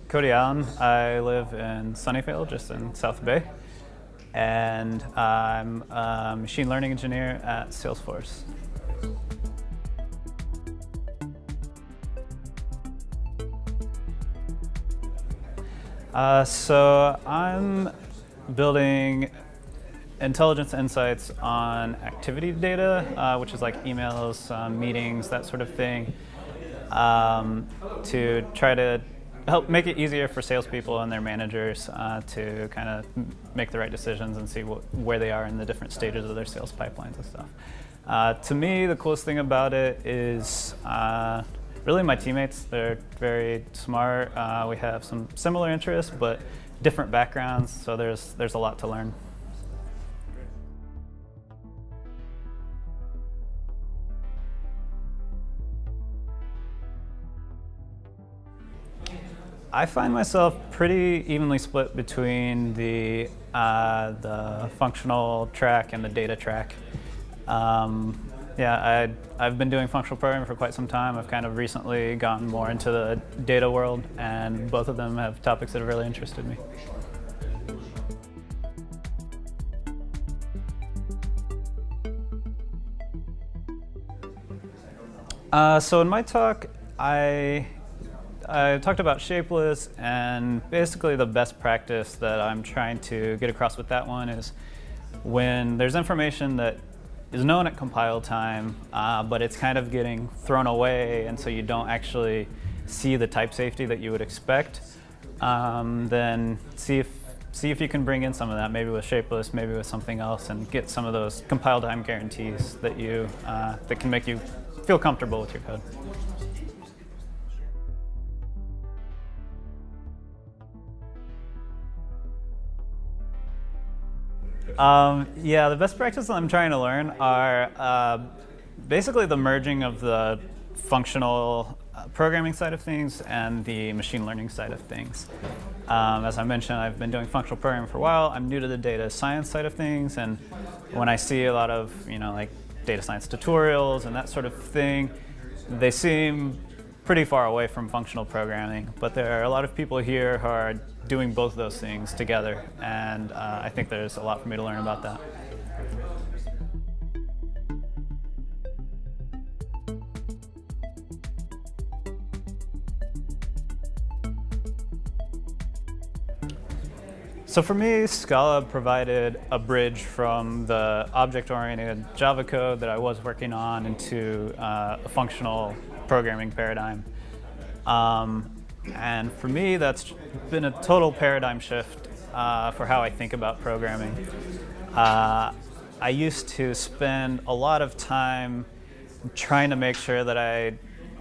Cody Allen. I live in Sunnyvale, just in South Bay, and I'm a machine learning engineer at Salesforce. So I'm building intelligence insights on activity data, which is like emails, meetings, that sort of thing, to try to help make it easier for salespeople and their managers to kind of make the right decisions and see where they are in the different stages of their sales pipelines and stuff. To me, the coolest thing about it is really my teammates. They're very smart. We have some similar interests, but different backgrounds, so there's a lot to learn. I find myself pretty evenly split between the functional track and the data track. I've been doing functional programming for quite some time. I've kind of recently gotten more into the data world, and both of them have topics that have really interested me. So in my talk, I talked about Shapeless, and basically the best practice that I'm trying to get across with that one is when there's information that is known at compile time, but it's kind of getting thrown away, and so you don't actually see the type safety that you would expect, then see if you can bring in some of that, maybe with Shapeless, maybe with something else, and get some of those compile time guarantees that that can make you feel comfortable with your code. The best practices I'm trying to learn are basically the merging of the functional programming side of things and the machine learning side of things. As I mentioned, I've been doing functional programming for a while. I'm new to the data science side of things, and when I see a lot of like data science tutorials and that sort of thing, they seem pretty far away from functional programming, but there are a lot of people here who are doing both those things together, and I think there's a lot for me to learn about that. So for me, Scala provided a bridge from the object-oriented Java code that I was working on into a functional programming paradigm. And for me, that's been a total paradigm shift for how I think about programming. I used to spend a lot of time trying to make sure that I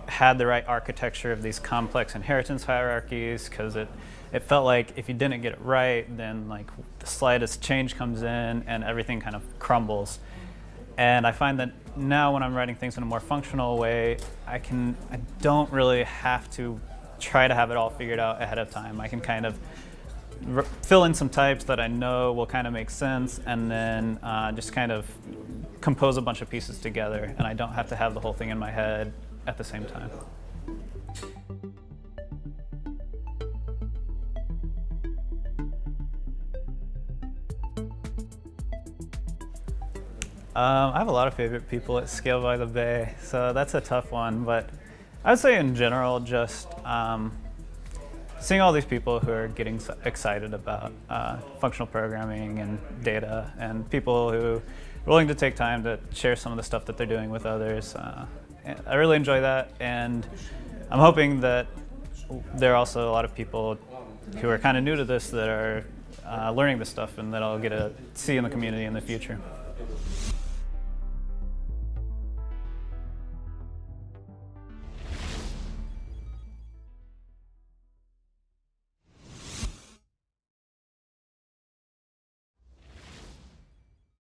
had the right architecture of these complex inheritance hierarchies, because it felt like if you didn't get it right, then like the slightest change comes in and everything kind of crumbles. And I find that now when I'm writing things in a more functional way, I don't really have to try to have it all figured out ahead of time. I can kind of fill in some types that I know will kind of make sense, and then just kind of compose a bunch of pieces together, and I don't have to have the whole thing in my head at the same time. I have a lot of favorite people at Scale by the Bay, so that's a tough one, but I would say in general, just seeing all these people who are getting excited about functional programming and data, and people who are willing to take time to share some of the stuff that they're doing with others. I really enjoy that, and I'm hoping that there are also a lot of people who are kind of new to this that are learning this stuff and that I'll get to see in the community in the future.